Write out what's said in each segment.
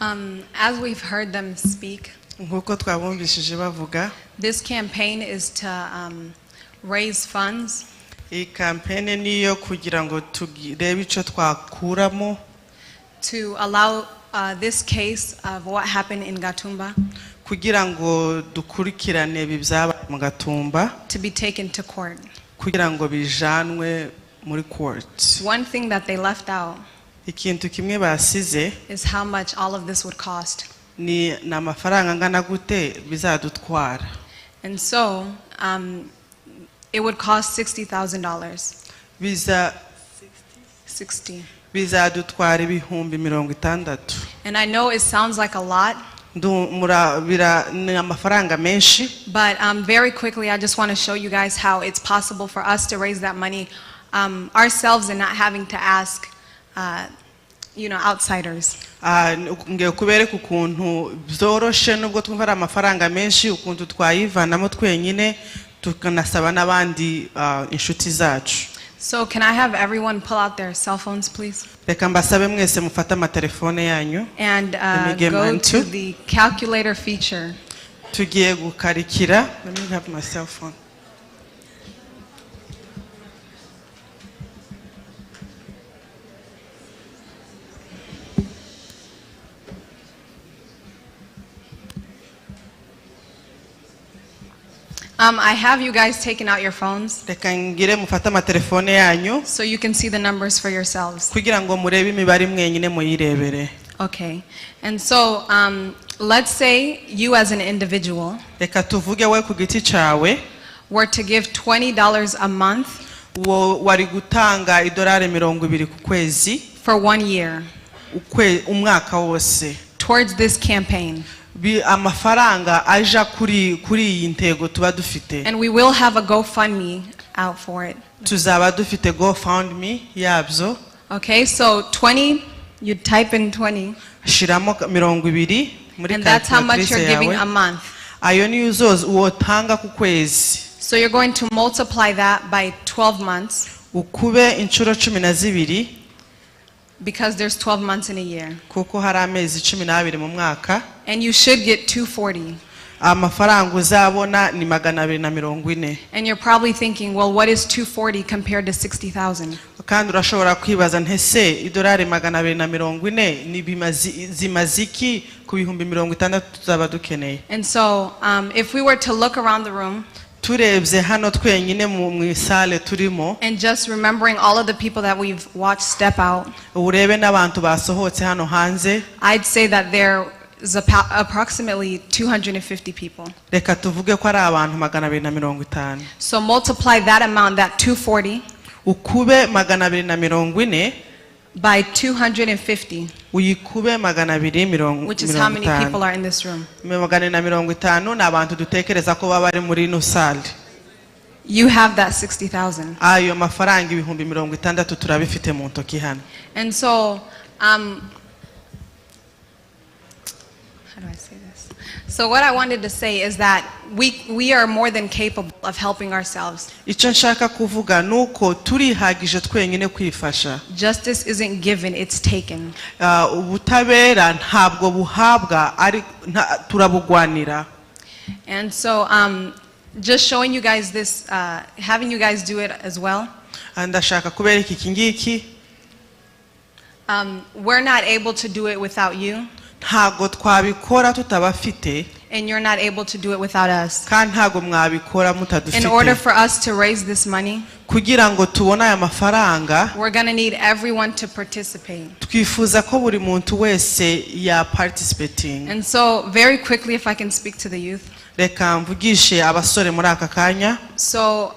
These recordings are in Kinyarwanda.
As we've heard them speak, nkuko twabumvishije bavuga, this campaign is to raise funds iyi campaign niyo kugira ngo turebe ico twakuramo to allow this case of what happened in Gatumba kugira ngo dukurikirane bibyaba mu Gatumba to be taken to court. kugira ngo bijanwe muri court. One thing that they left out Ikintu kimwe basize is how much all of this would cost. ni namafaranga ngana gute bizadutwara. And so it would cost $60,000. Biza 60. bizadutwara ibihumbi 60. And I know it sounds like a lot, ni amafaranga menshi, but very quickly I just want to show you guys how it's possible for us to raise that money ourselves and not having to ask outsiders. ngiye kubereka ukuntu byoroshe nubwo twumva ari amafaranga menshi ukuntu twayivanamo twenyine tukanasaba n'abandi inshuti zacu. So can I have everyone pull out their cell phones, please? Reka mbasabe mwese mufata amatelefone yanyu And go to the calculator feature. Tugiye gukarikira. Let me have my cell phone. I have you guys taken out your phones Reka ngire mufata amatelefone yanyu so you can see the numbers for yourselves. kugira ngo murebe imibare mwenyine muyirebere. Okay. And so let's say you as an individual Reka tuvuge we ku giti cawe were to give $20 a month wari gutanga $20 ku kwezi for 1 year umwaka wose towards this campaign. Amafaranga aja kuri iyi ntego tuba dufite. And we will have a GoFundMe out for it. Tuzaba dufite GoFundMe yabyo. Okay, so 20, you type in 20. Shiramo 20 muri and that's how much you're giving a month. Ayo ni uzoza uwotanga ku kwezi. So you're going to multiply that by 12 months. Ukube inshuro 12 because there's 12 months in a year. Kuko hari amezi 12 mu mwaka. And you should get $240. Amafaranga uzabona ni 240. And you're probably thinking, well, what is $240 compared to $60,000? Kandi urashobora kwibaza ntese $240 ni zimaziki ku bihumbi 60 tuzaba dukeneye. And so if we were to look around the room turebye hano twenyine mu sale turimo and just remembering all of the people that we've watched step out, urebe n'abantu basohotse hano hanze, I'd say that there is approximately 250 people. Reka tuvuge ko ari abantu 250. So multiply that amount, that 240, ukube 240 by 250, uyikube 250, which is how many people are in this room. 250 n'abantu dutekereza ko baba bari muri no sale. You have that 60,000. Ayo mafaranga ibihumbi 60 turabifite mu ntoki hano. And so how do I say this? So what I wanted to say is that we are more than capable of helping ourselves. Icyo nshaka kuvuga nuko turihagije twenyine kwifasha. Justice isn't given, it's taken. Ubutabera ntabwo buhabwa ari turabugwanira. And so just showing you guys this, having you guys do it as well. Ndashaka kubereka iki ngiki. We're not able to do it without you. Ntago twabikora tutabafite. And you're not able to do it without us. Kandi ntago mwabikora mutadufite. In order for us to raise this money, kugira ngo tubone aya mafaranga, we're going to need everyone to participate. Twifuza ko buri muntu wese ya participating. And so very quickly, if I can speak to the youth. Reka mvugishe abasore muri aka kanya. So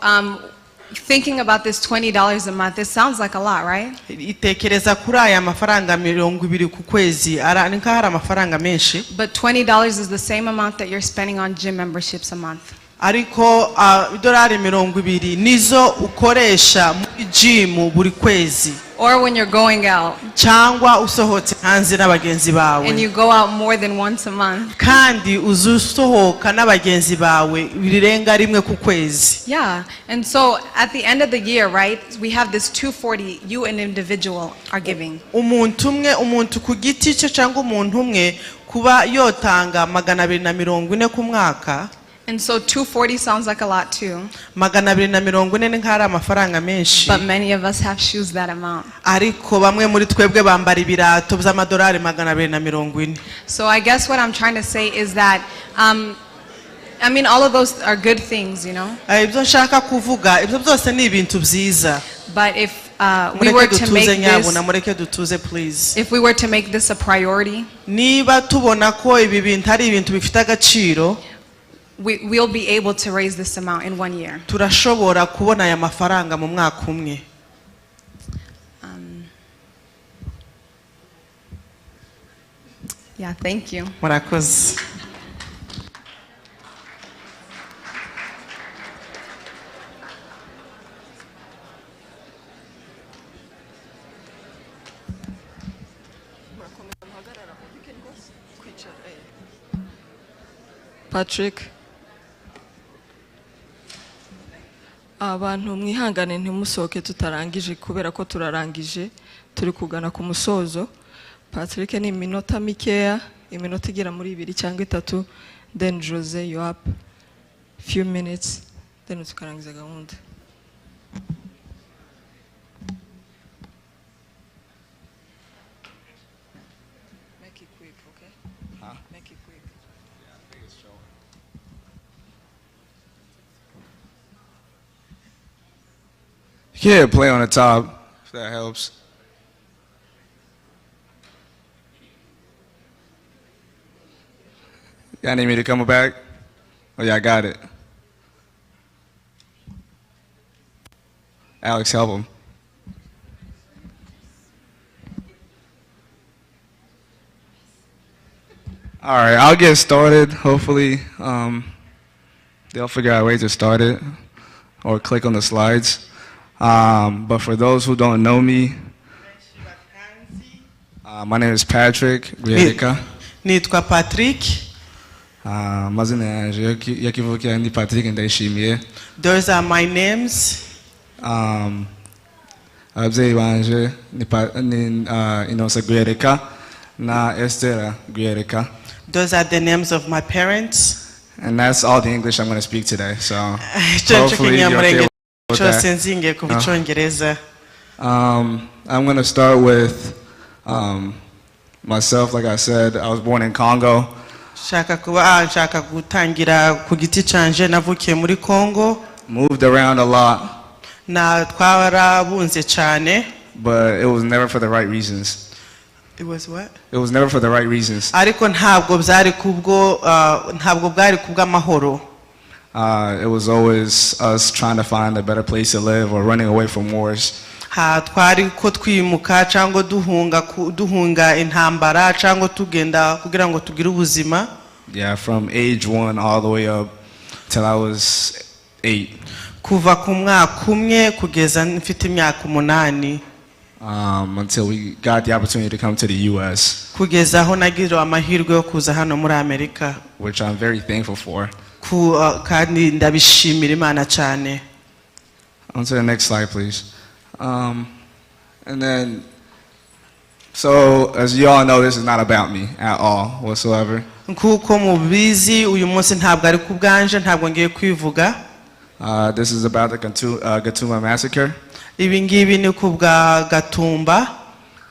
thinking about this $20 a month, it sounds like a lot, right? Itekereza kuri aya mafaranga 20 ku kwezi ni nk'ahari amafaranga menshi. But $20 is the same amount that you're spending on gym memberships a month. ariko idolari 20 nizo ukoresha muri gym buri kwezi, or when you're going out cyangwa usohotse hanze n'abagenzi bawe, and you go out more than once a month. kandi uzusohoka n'abagenzi bawe birenga rimwe ku kwezi. Yeah, and so at the end of the year, right, we have this 240 you an individual are giving. Umuntu ku giti cye cyangwa umuntu umwe kuba yotanga 240 ku mwaka. And so 240 sounds like a lot too. 240 ni nk'ari amafaranga menshi. But many of us have shoes that amount. Ariko bamwe muri twebwe bambara ibirato by'amadolari 240. So I guess what I'm trying to say is that I mean, all of those are good things, you know. Ibyo nshaka kuvuga, ibyo byose ni ibintu byiza. But if we were to make this, mureke dutuze please. if we were to make this a priority, niba tubona ko ibi bintu ari ibintu bifite agaciro, we'll be able to raise this amount in 1 year. turashobora kubona aya mafaranga mu mwaka umwe. Yeah, thank you. Murakoze. Patrick, abantu mwihangane ntimusohoke tutarangije kubera ko turarangije turi kugana ku musozo. Patrick ni iminota mikeya, iminota igera muri 2 cyangwa 3, then Jose you up few minutes, then tukarangiza gahunda. Make it quick, okay? Huh? Make it quick. Yeah, play on the top, if that helps. Y'all need me to come back? Oh, y'all got it. Alex, help him. All right, I'll get started. Hopefully, they'll figure out a way to start it or click on the slides. But for those who don't know me, my name is Patrick Kwibuka. Nitwa Patrick. Mazina yanje yakivukira ndi Patrick ndayishimiye. Those are my names. Ababyeyi banje ni Inosa Kwibuka na Esther Kwibuka. Those are the names of my parents. And that's all the English I'm going to speak today. So hopefully you're okay with that. I'm going to start with myself. Like I said, I was born in Congo. Moved around a lot. But it was never for the right reasons. It was what? It was never for the right reasons. It was always us trying to find a better place to live or running away from wars. Yeah, from age 1 all the way up till I was 8. Until we got the opportunity to come to the U.S., which I'm very thankful for. On to the next slide, please. And then, so as you all know, this is not about me at all whatsoever. This is about the Gatumba massacre.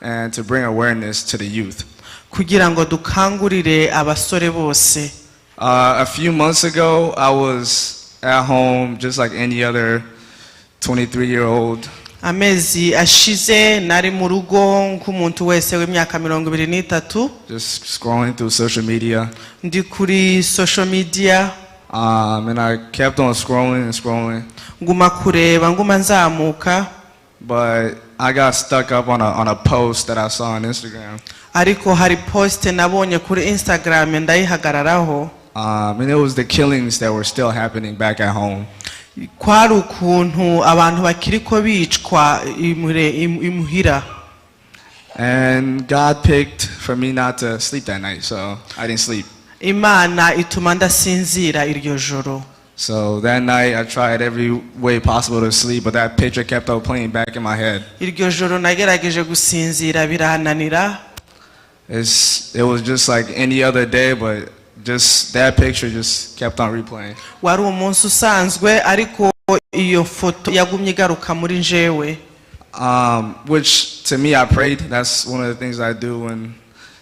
And to bring awareness to the youth. A few months ago, I was at home just like any other 23-year-old. Just scrolling through social media. And I kept on scrolling and scrolling. But I got stuck up on a post that I saw on Instagram. And it was the killings that were still happening back at home. kwari ukuntu abantu bakiriko bicwa imuhira. And God picked for me not to sleep that night, so I didn't sleep. Imana ituma ndasinzira iryo joro. So that night I tried every way possible to sleep, but that picture kept on playing back in my head. Iryo joro nagerageje gusinzira birananira. It was just like any other day, but just that picture just kept on replaying. Wari umunsi usanzwe ariko iyo foto yagumye igaruka muri njewe. Which to me I prayed. That's one of the things I do when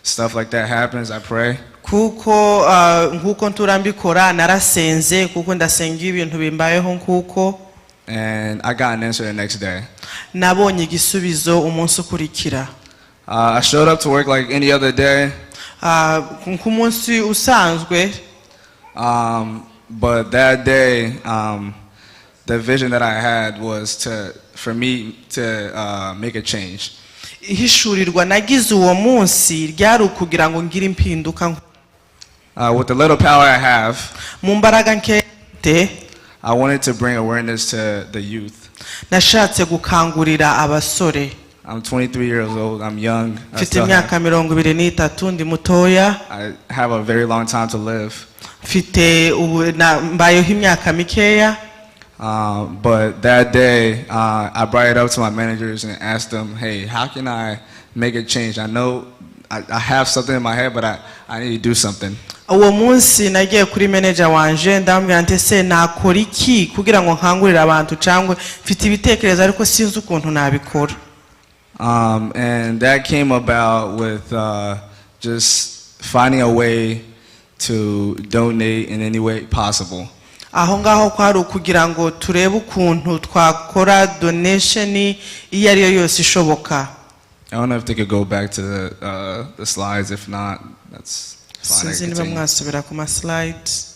stuff like that happens. I pray. Kuko nkuko nturambikora narasenze kuko ndasenga ibintu bimbayeho nkuko. And I got an answer the next day. Nabonye igisubizo umunsi ukurikira. I showed up to work like any other day. Kumunsi usanzwe. But that day, the vision that I had was for me to make a change. Ihishurirwa nagize uwo munsi ryari ukugira ngo ngire impinduka. With the little power I have, mu mbaraga nkete, I wanted to bring awareness to the youth. Nashatse gukangurira abasore. I'm 23 years old. I'm young. Mfite imyaka 23 ndi mutoya. I have a very long time to live. Mfite mbayeho imyaka mikeya. But that day, I brought it up to my managers and asked them, "Hey, how can I make a change? I know I have something in my head, but I need to do something." Uwo munsi nagiye kuri manager wanje ndambwira nti se nakora iki kugira ngo nkangurire abantu cyangwa mfite ibitekerezo ariko sinzi ukuntu nabikora. And that came about with just finding a way to donate in any way possible. Aho ngaho kwari ukugira ngo turebe ukuntu twakora donation iyo ari yo yose ishoboka. I don't know if they could go back to the slides. If not, that's fine. Sinzi niba mwasubira ku ma slides.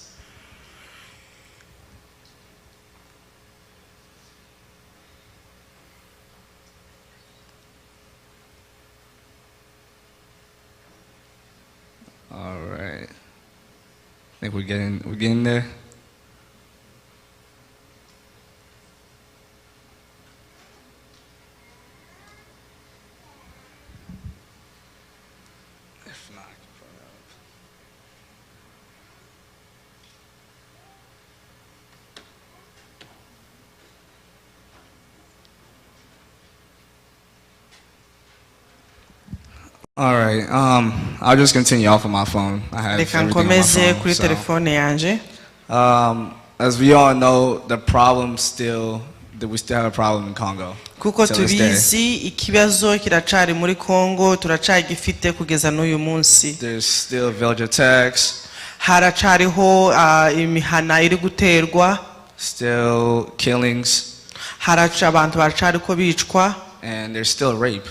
All right. I think we're getting there. If not, I can put it up. All right. I'll just continue off of my phone. I have everything on my phone. So, as we all know, we still have a problem in Congo. Kuko tubizi ikibazo kiracari muri Congo turacagifite kugeza n'uyu munsi. There's still village attacks. Haracariho imihana iri guterwa. Still killings. Haraca abantu bacariko bicwa. And there's still rape.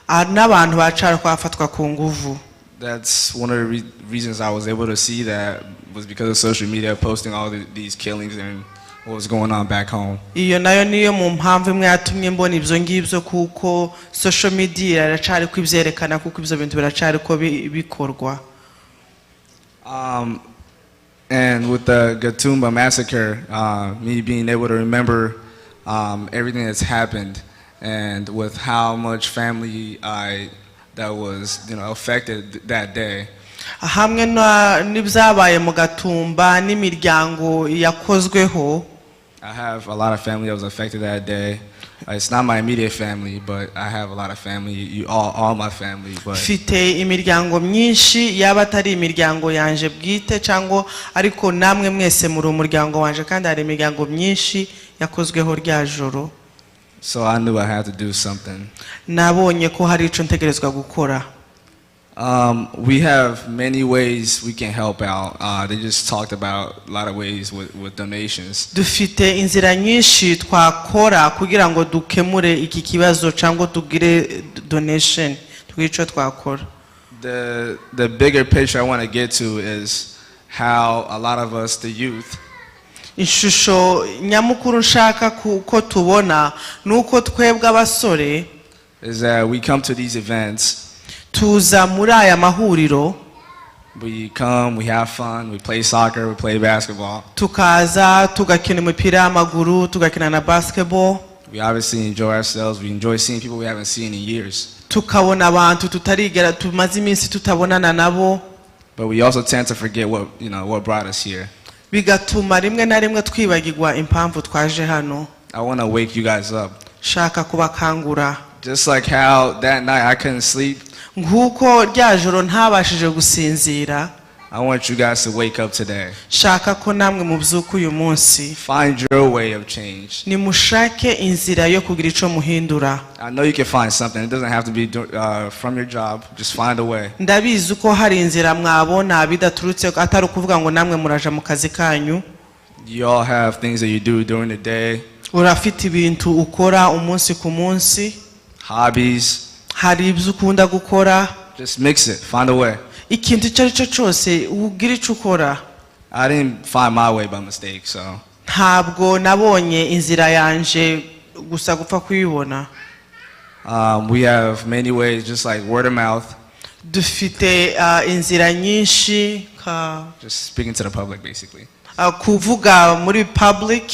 N'abantu bacariko bafatwa ku nguvu. That's one of the reasons I was able to see that was because of social media posting all these killings and what was going on back home. Iyo nayo niyo mu mpamvu imwe yatumye mbona ibyo ngibyo kuko social media iracariko ivyerekana kuko ibyo bintu biracariko bikorwa. And with the Gatumba massacre, me being able to remember everything that's happened, and with how much family that was affected that day. Hamwe n'ibyabaye mu Gatumba n'imiryango yakozweho. I have a lot of family that was affected that day. It's not my immediate family, but I have a lot of family. All my family. But Fite imiryango myinshi yaba atari imiryango yanje bwite cyangwa ariko namwe mwese muri umuryango wanje kandi hari imiryango myinshi yakozweho rya joro. So I knew I had to do something. Nabonye ko hari ico ntegerezwa gukora. We have many ways we can help out. They just talked about a lot of ways with donations. Dufite inzira nyinshi twakora kugira ngo dukemure iki kibazo cyangwa tugire donation twico twakora. The bigger picture I want to get to is how a lot of us, the youth, ishusho nyamukuru nshaka ko tubona nuko twebwe abasore is that we come to these events. Tuza muri aya mahuriro. We come, we have fun, we play soccer, we play basketball. tukaza tugakina umupira w'amaguru tugakina na basketball. We obviously enjoy ourselves. We enjoy seeing people we haven't seen in years. tukabona abantu tutarigera tumaze iminsi tutabonana nabo. But we also tend to forget what brought us here. bigatuma rimwe na rimwe twibagirwa impamvu twaje hano. I want to wake you guys up. shaka kubakangura. Just like how that night I couldn't sleep. Nguko rya joro ntabashije gusinzira. I want you guys to wake up today. shaka ko namwe mubyuka uyu munsi. Find your way of change. nimushake inzira yo kugira ico muhindura. I know you can find something. It doesn't have to be from your job. Just find a way. ndabizi uko hari inzira mwabona bidaturutse atari ukuvuga ngo namwe muraja mu kazi kanyu. You all have things that you do during the day. urafite ibintu ukora umunsi ku munsi. Hobbies. hari ibyo ukunda gukora. Just mix it. Find a way. ikintu icyo ari cyo cyose ugira icyo ukora. I didn't find my way by mistake, so. ntabwo nabonye inzira yanje gusa gupfa kuyibona. We have many ways, just like word of mouth. dufite inzira nyinshi just speaking to the public, basically. kuvuga muri public.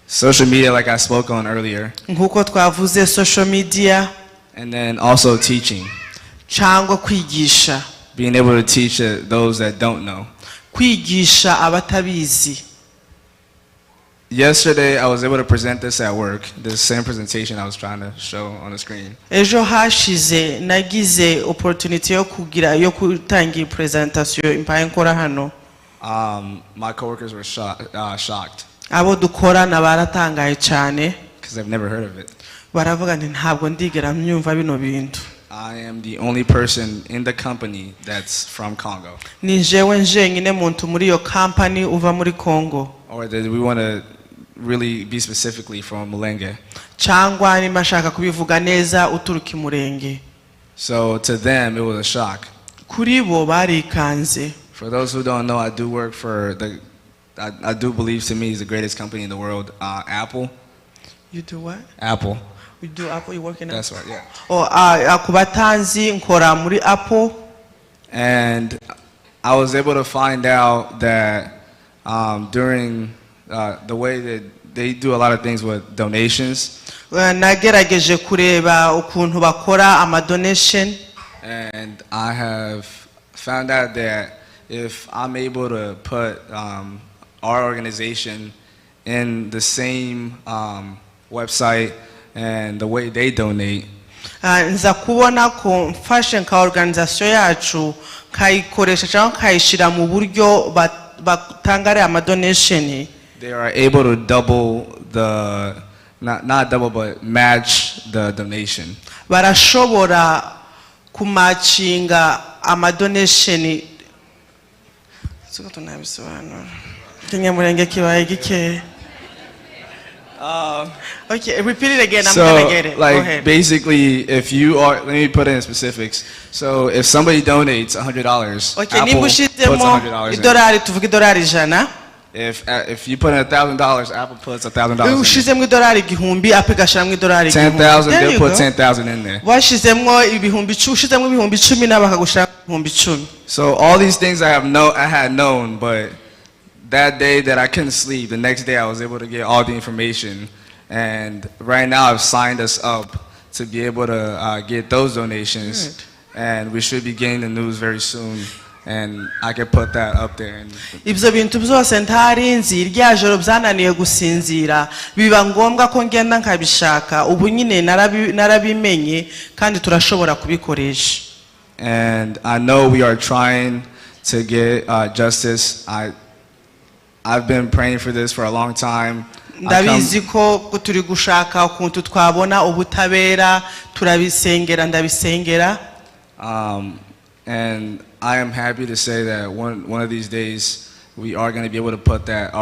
Social media, like I spoke on earlier. nkuko twavuze social media. And then also teaching. cyangwa kwigisha. Being able to teach those that don't know. kwigisha abatabizi. Yesterday I was able to present this at work, the same presentation I was trying to show on the screen. ejo hashize nagize opportunity yo kutangira presentation impaye nkora hano. My coworkers were shocked. abo dukorana baratangaye cyane. Because they've never heard of it. baravuga nti ntabwo ndigera myumva bino bintu. I am the only person in the company that's from Congo. ni jewe njenyine muntu muri iyo company uva muri Congo. Or that we want to really be specifically from Mulenge. cyangwa niba nshaka kubivuga neza uturuka imurenge. So to them it was a shock. kuri bo barikanze. For those who don't know, I do work for I do believe to me is the greatest company in the world, Apple. You do what? Apple. You do Apple, you work in Apple? That's right, yeah. kubatanzi nkora muri Apple. And I was able to find out that during the way that they do a lot of things with donations. nagerageje kureba ukuntu bakora ama donation. And I have found out that if I'm able to put our organization in the same website and the way they donate. nza kubona ko mfashe nka organization yacu kayikoresha cyangwa kayishira mu buryo batangare ama donation. They are able to double not double but match the donation. barashobora kumatchinga ama donation. Siko tunabisobanura. Kinyamurenge kibaye gike. Okay, repeat it again. I'm gonna get it. Like, go ahead. basically, if you are, let me put it in specifics. So if somebody donates $100, Okay, Apple puts $100 in. idolari tuvuga idolari ijana. If you put in $1,000, Apple puts $1,000 in. Ushizemwe idolari igihumbi Apple igashiramo idolari igihumbi. 10,000, they'll put 10,000 in there. Washizemwo ibihumbi 10, ushizemwo ibihumbi 10 nabo bakagushira ibihumbi 10. So all these things I had known, but that day that I couldn't sleep, the next day I was able to get all the information. And right now I've signed us up to be able to get those donations. Good. And we should be getting the news very soon. And I can put that up there. Ibyo bintu byose ntarinzi irya joro byananiye gusinzira biba ngombwa ko ngenda nkabishaka ubu nyine narabimenye kandi turashobora kubikoresha. And I know we are trying to get justice. I've been praying for this for a long time. Ndabizi ko turi gushaka ukuntu twabona ubutabera turabisengera ndabisengera. And I am happy to say that one of these days we are going to be able to put that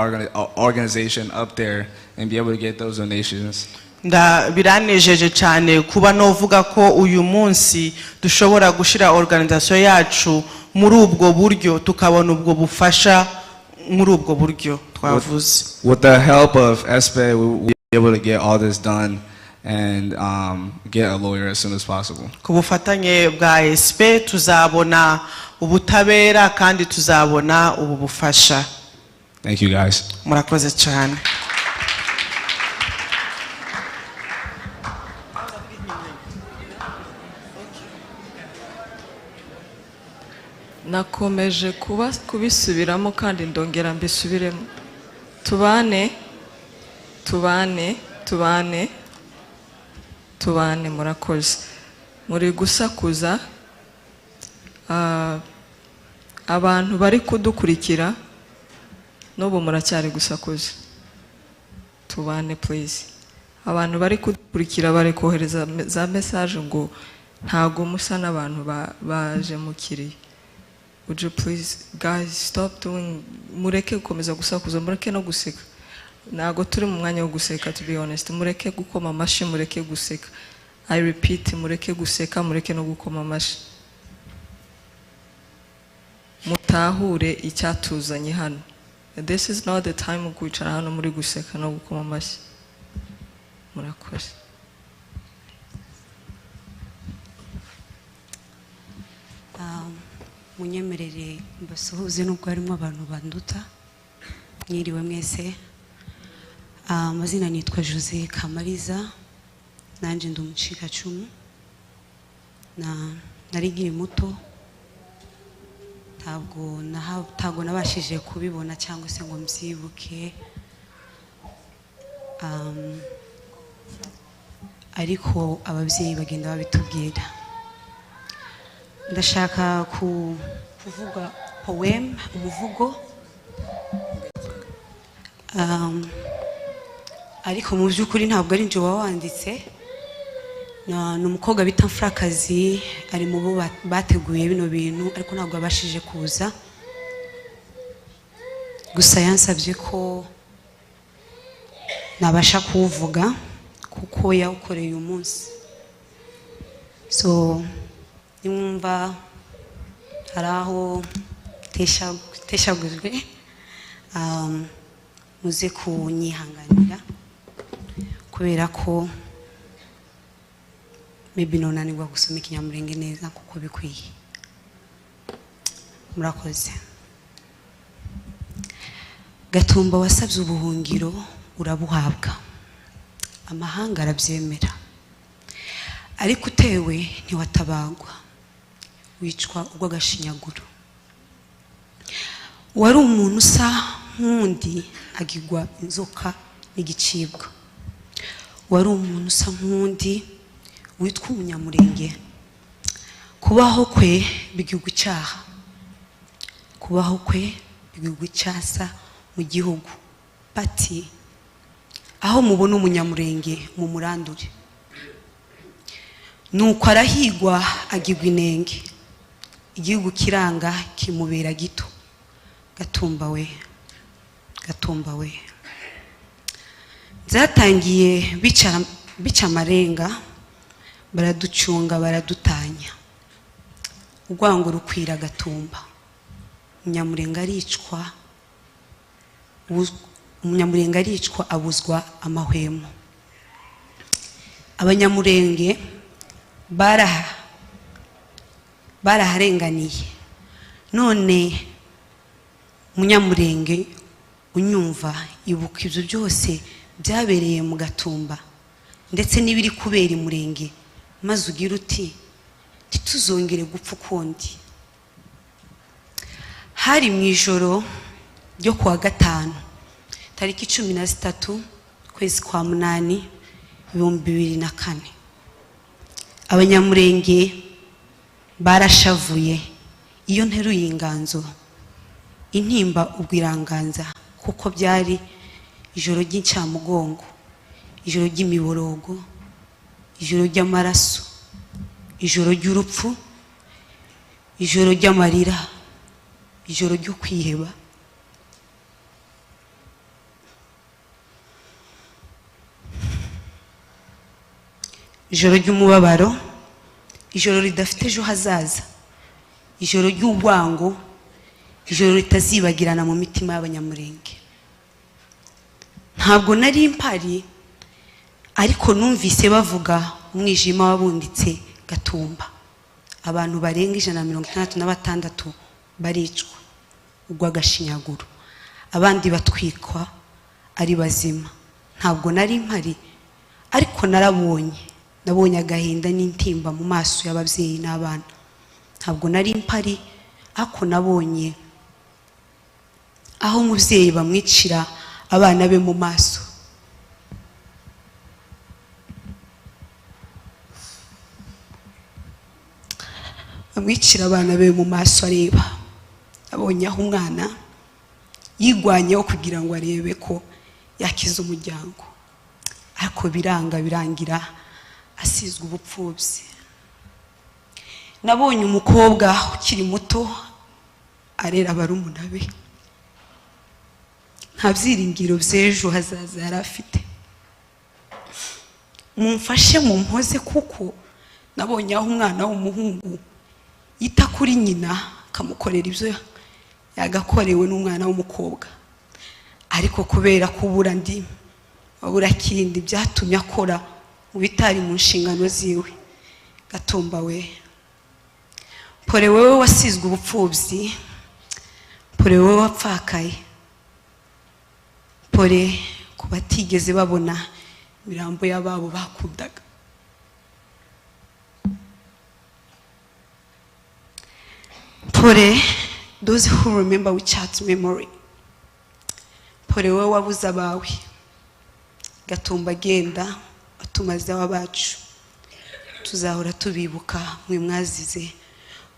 organization up there and be able to get those donations. Biranejeje cyane kuba novuga ko uyu munsi dushobora gushira organization yacu muri ubwo buryo tukabona ubwo bufasha muri ubwo buryo twavuze. With the help of SPE, we'll be able to get all this done and get a lawyer as soon as possible. Ku bufatanye bwa SPE tuzabona ubutabera kandi tuzabona ubu bufasha. Thank you guys. Murakoze cyane. nakomeje kubisubiramo kandi ndongera mbisubiremo. Tubane murakoze. Muri gusakuza abantu bari kudukurikira n'ubu muracyari gusakuza. Tubane please. Abantu bari kudukurikira bari kohereza za message ngo ntago musa n'abantu baje mukiri. Would you please guys stop doing, mureke gukomeza gusakuza, mureke no guseka. Ntago turi mu mwanya wo guseka, to be honest. Mureke gukoma amashi, mureke guseka. I repeat, mureke guseka, mureke no gukoma amashi. Mutahure icyatuzanye hano. This is not the time of kwicara hano muri guseka no gukoma amashi. Murakoze. Munyemerere mbasuhuze nubwo harimo abantu banduta. Mwiriwe mwese. Amazina nitwa Jose Kamariza, nanje ndi umucikacumu. Nari nkiri muto, ntabwo nabashije kubibona cyangwa se ngo mbyibuke. Ariko ababyeyi bagenda babitubwira. Ndashaka kuvuga poem, umuvugo. Ariko mu by'ukuri ntabwo ari nje wawanditse. Ni umukobwa bita Mfrakazi, ari mu bo bateguye bino bintu, ariko ntabwo abashije kuza. Gusa yansabye ko nabasha kuvuga kuko yawukoreye umunsi. So nimwumva hari aho teshagujwe, muze kunyihanganira kubera ko maybe nonanirwa gusoma Ikinyamulenge neza kuko bikwiye. Murakoze. Gatumba wasabye ubuhungiro urabuhabwa, amahanga arabyemera, ariko utewe ntiwatabagwa, wicwa urw'agashinyaguro. Wari umuntu usa nk'undi agigwa inzoka n'igicibwa. Wari umuntu usa nk'undi witwa Umunyamulenge. Kubaho kwe bigirwa icyaha, kubaho kwe bigirwa icyasa mu gihugu. Bati aho mubona Umunyamulenge mu murandure. Nuko arahigwa agirwa inenge, igihugu kiranga kimubera gito. Gatumba we, Gatumba we. Zatangiye bica amarenga, baraducunga baradutanya. Urwango rukwira Gatumba. Umunyamulenge aricwa abuzwa amahwemo. Abanyamulenge baraharenganiye. None Munyamulenge unyumva, ibuka ibyo byose byabereye mu Gatumba ndetse n'ibiri kubera Imurenge, maze ugira uti ntituzongere gupfa ukundi. Hari mu ijoro ryo kuwa gatanu tariki 13 kwezi kwa munani 2024, Abanyamulenge barashavuye. Iyo nteruye inganzo intimba ubwiranganza, kuko byari ijoro ry'incamugongo, ijoro ry'imiborogo, ijoro ry'amaraso, ijoro ry'urupfu, ijoro ry'amarira, ijoro ryo kwiheba. Ijoro ry'umubabaro, ijoro ridafite ejo hazaza, ijoro ry'urwango, ijoro ritazibagirana mu mitima y'Abanyamulenge. Ntabwo nari mpari, ariko numvise bavuga umwijima wabunditse Gatumba. abantu barenga 166 baricwa urw'agashinyaguro, abandi batwikwa ari bazima. Ntabwo nari mpari, ariko nabonye agahinda n'intimba mu maso y'ababyeyi n'abana. Ntabwo nari mpari, ariko nabonye aho umubyeyi bamwicira abana be mu maso. Bamwicira abana be mu maso areba. Abonye aho umwana yigwanyeho kugira ngo arebe ko yakiza umuryango, ariko birangira asizwe ubupfubyi. Nabonye umukobwa ukiri muto arera barumuna be, nta byiringiro by'ejo hazaza yari afite. Mumfashe mumpoze, kuko nabonye aho umwana w'umuhungu yita kuri nyina akamukorera ibyo yagakorewe n'umwana w'umukobwa, ariko kubera kubura ndimi babura kindi byatumye akora mu bitari mu nshingano ziwe. Gatumba we, pore wewe wasizwe ubupfubyi, pore wewe wapfakaye, pore ku batigeze babona imirambo y'ababo bakundaga. Pore those who remember with chat memory. Pore wewe wabuze abawe. Gatumba genda atumazeho abacu, tuzahora tubibuka mwe mwazize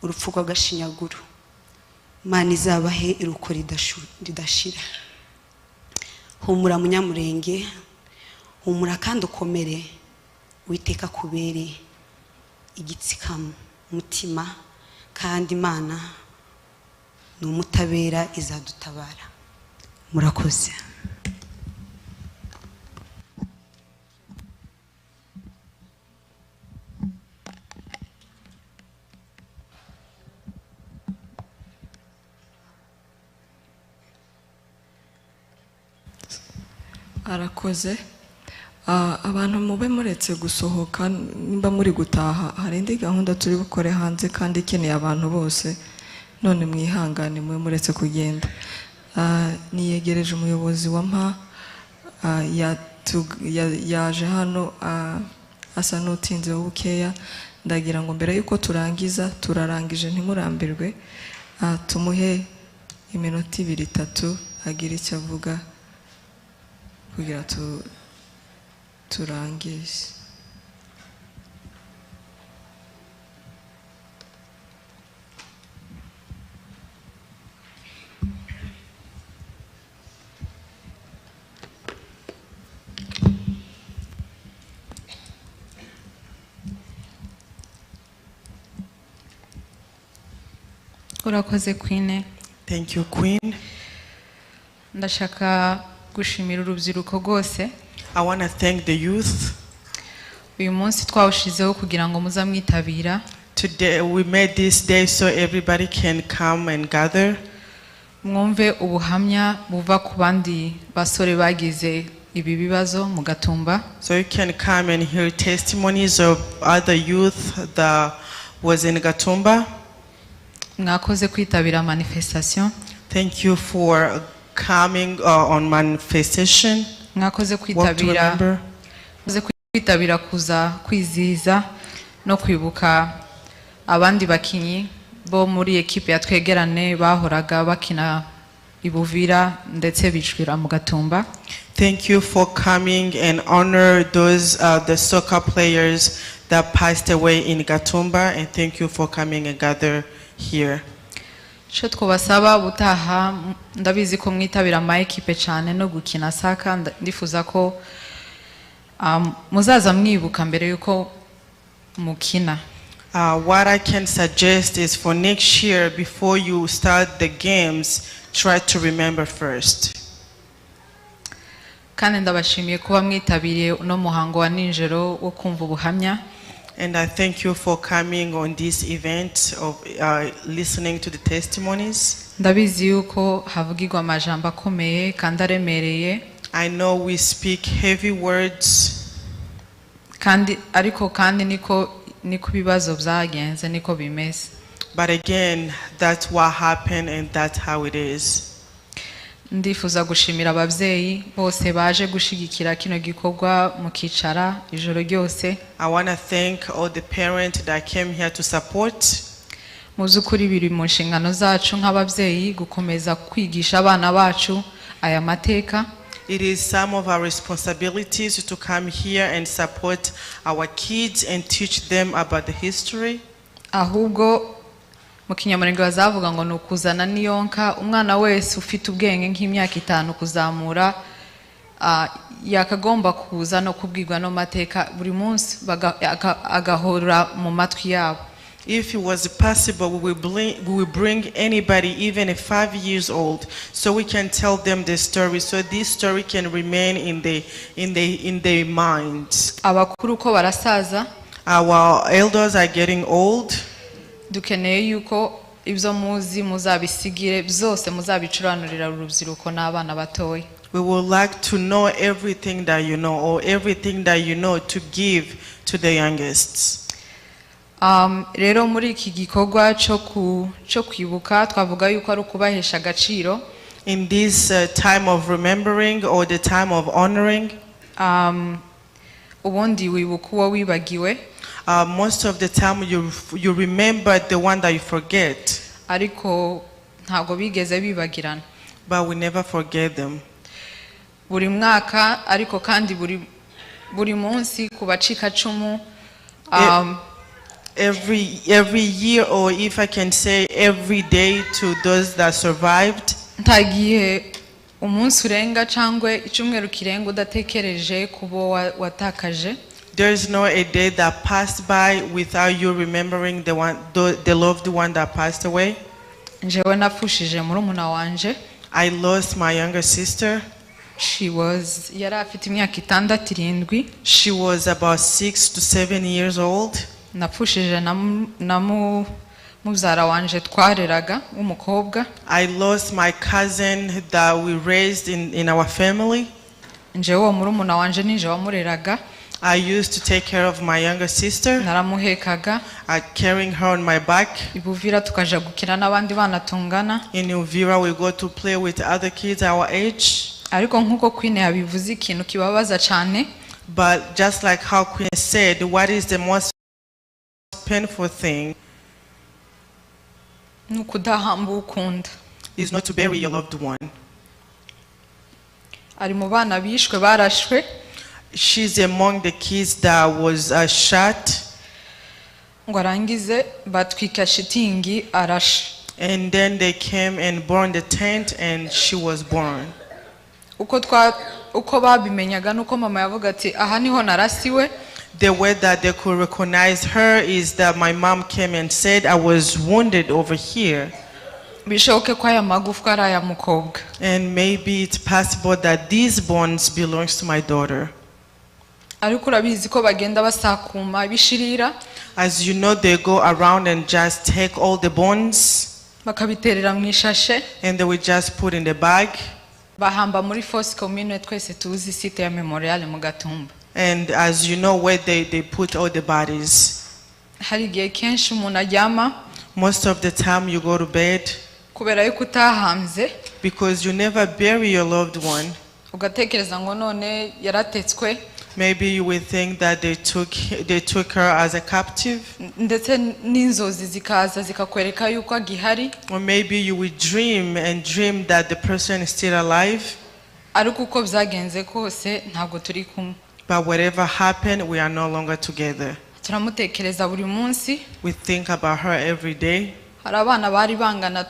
urupfu rw'agashinyaguro. Imana izabahe iruko ridashira. Humura Munyamulenge, humura kandi ukomere, Uwiteka kubere igitsikamo mutima, kandi Imana n'umutabera izadutabara. Murakoze. Arakoze. Abantu mube muretse gusohoka, nimba muri gutaha hari indi gahunda turi bukore hanze kandi ikeneye abantu bose, none mwihangane mwe muretse kugenda. Niyegereje umuyobozi wa mpa yaje hano asa n'utinze bukeya. Ndagira ngo mbere yuko turangiza, turarangije ntimurambirwe, tumuhe iminota 2-3 agira icyo avuga kugira turangize. Urakoze Queen. Thank you, Queen. Ndashaka gushimira urubyiruko rwose. I want to thank the youth. Uyu munsi twawushizeho kugira ngo muzamwitabira. Today we made this day so everybody can come and gather. Mwumve ubuhamya buva ku bandi basore bagize ibi bibazo mu Gatumba. So you can come and hear testimonies of other youth that was in Gatumba. Mwakoze kwitabira manifestation. Thank you for coming on manifestation. Mwakoze kwitabira kuza kwizihiza no kwibuka abandi bakinyi bo muri equipe ya Twegerane bahoraga bakina ibuvira ndetse bicwira mu Gatumba. Thank you for coming and honor those the soccer players that passed away in Gatumba, and thank you for coming and gather here. Cyo twabasaba butaha, ndabizi ko mwitabira ama equipe cyane no gukina saka, ndifuza ko muzaza mwibuka mbere yuko mukina. What I can suggest is for next year, before you start the games, try to remember first. Kandi ndabashimiye kuba mwitabiriye no muhango wa ninjoro wo kumva ubuhamya. And I thank you for coming on this event of listening to the testimonies. Ndabizi yuko havugirwa amajambo akomeye kandi aremereye. I know we speak heavy words. Kandi ariko kandi niko niko ibibazo byagenze niko bimeze. But again, that's what happened and that's how it is. Ndifuza gushimira abavyeyi bose baje gushigikira kino gikorwa mukicara ijoro ryose. I want to thank all the parents that came here to support. Muzukuri biri mu nshingano zacu nk'abavyeyi gukomeza kwigisha abana bacu aya mateka. It is some of our responsibilities to come here and support our kids and teach them about the history. Ahubwo mu Kinyamurenge bazavuga ngo nukuzana niyonka umwana wese ufite ubwenge nk'imyaka 5 kuzamura yakagomba kuza no kubwirwa no mateka buri munsi agahora mu matwi yabo. If it was possible, we will bring anybody, even at 5 years old, so we can tell them the story, so this story can remain in their minds. Abakuru ko barasaza. Our elders are getting old. Dukeneye yuko ibyo muzi muzabisigire byose muzabicuranurira urubyiruko n'abana batoya. We would like to know everything that you know, or everything that you know, to give to the youngest. Rero muri iki gikorwa cyo kwibuka twavuga yuko ari ukubahesha agaciro. In this time of remembering or the time of honoring, ubundi wibuka uwo wibagiwe. Most of the time you remember the one that you forget. Ariko ntago bigeze bibagirana. But we never forget them. Buri mwaka ariko kandi buri munsi kubacika cumu. Every year, or if I can say every day, to those that survived. Ntagiye umunsi urenga cyangwe icyumweru kirenga udatekereje kubo watakaje. There is no a day that passed by without you remembering the loved one that passed away. Njewe nafushije murumuna wanje. I lost my younger sister. Yari afite imyaka 6-7. She was about 6 to 7 years old. Nafushije na mubyara wanje twareraga umukobwa. I lost my cousin that we raised in our family. Njewe murumuna wanje ninje wamureraga. I used to take care of my younger sister. Naramuhekaga. Carrying her on my back. Ibuvira tukaja gukina n'abandi bana tungana. In Uvira we go to play with other kids our age. Ariko nkuko Queen yabivuze ikintu kibabaza cyane. But just like how Queen said, what is the most painful thing is not to bury your loved one. Ari mu bana bishwe barashwe. She's among the kids that was shot. Ngo arangize batwika shitingi arashe. And then they came and burned the tent and she was born. Uko babimenyaga nuko mama yavuga ati aha niho narasiwe. The way that they could recognize her is that my mom came and said, I was wounded over here. Bishoboke ko aya magufwa ari aya mukobwa. And maybe it's possible that these bones belongs to my daughter. Ariko urabizi ko bagenda basakuma bishirira. As you know, they go around and just take all the bones. Bakabiterera mu ishashe. And they will just put in the bag. Bahamba muri Force Commune twese tuzi site ya Memorial mu Gatumba. And as you know, where they put all the bodies. Hari gihe kenshi umuntu ajyama. Most of the time you go to bed. Kubera yuko utahamze. Because you never bury your loved one. Ugatekereza ngo none yaratetswe. Maybe you will think that they took her as a captive. Ndetse n'inzozi zikaza zikakwereka yuko agihari. Or maybe you will dream that the person is still alive. Ariko uko byagenze kose ntabwo turi kumwe. But whatever happened, we are no longer together. Turamutekereza buri munsi. We think about her every day. Hari abana bari bangana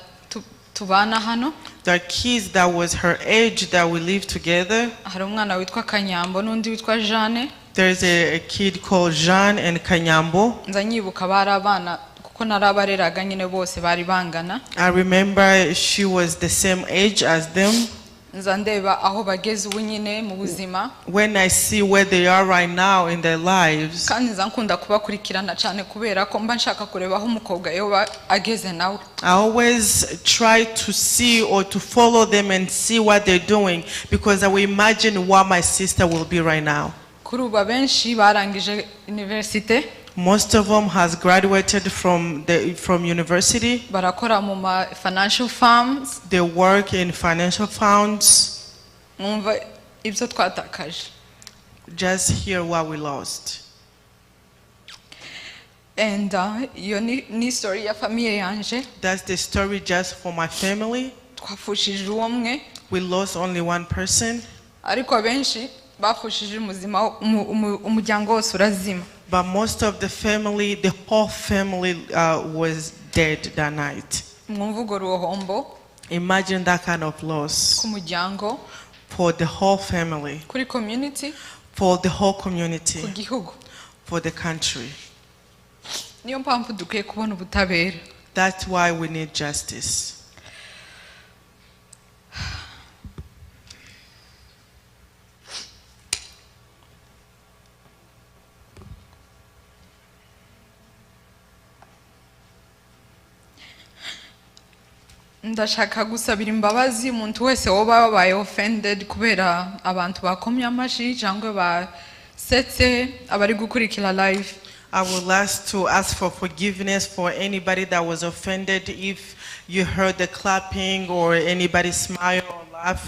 tubana hano. There are kids that was her age that we live together. Hari umwana witwa Kanyambo n'undi witwa Jeanne. There's a kid called Jean and Kanyambo. Nzanyibuka bari abana kuko narabareraga nyine bose bari bangana. I remember she was the same age as them. Nzandeba aho bageze ubu nyine mu buzima. When I see where they are right now in their lives. Kandi nzankunda kubakurikirana cyane kubera ko mba nshaka kureba aho umukobwa yo ageze nawe. I always try to see or to follow them and see what they're doing, because I will imagine what my sister will be right now. Kuri ubu benshi barangije university. Most of them has graduated from university. barakora mu ma financial firms. They work in financial funds. Mwumva ibyo twatakaje. Just hear what we lost. And iyo ni story ya famiye yanje. That's the story just for my family. Twafushije umwe. We lost only one person. Ariko abenshi bafushije umuryango wose urazima. But most of the family, the whole family was dead that night. Mwumva urwo ruhombo. Imagine that kind of loss. Ku muryango. For the whole family. Kuri community. For the whole community. Ku gihugu. For the country. Niyo mpamvu dukwiye kubona ubutabera. That's why we need justice. Ndashaka gusabira imbabazi umuntu wese woba wabaye offended kubera abantu bakomye amashi cyangwa basetse abari gukurikira live. I would like to ask for forgiveness for anybody that was offended if you heard the clapping or anybody smile or laugh.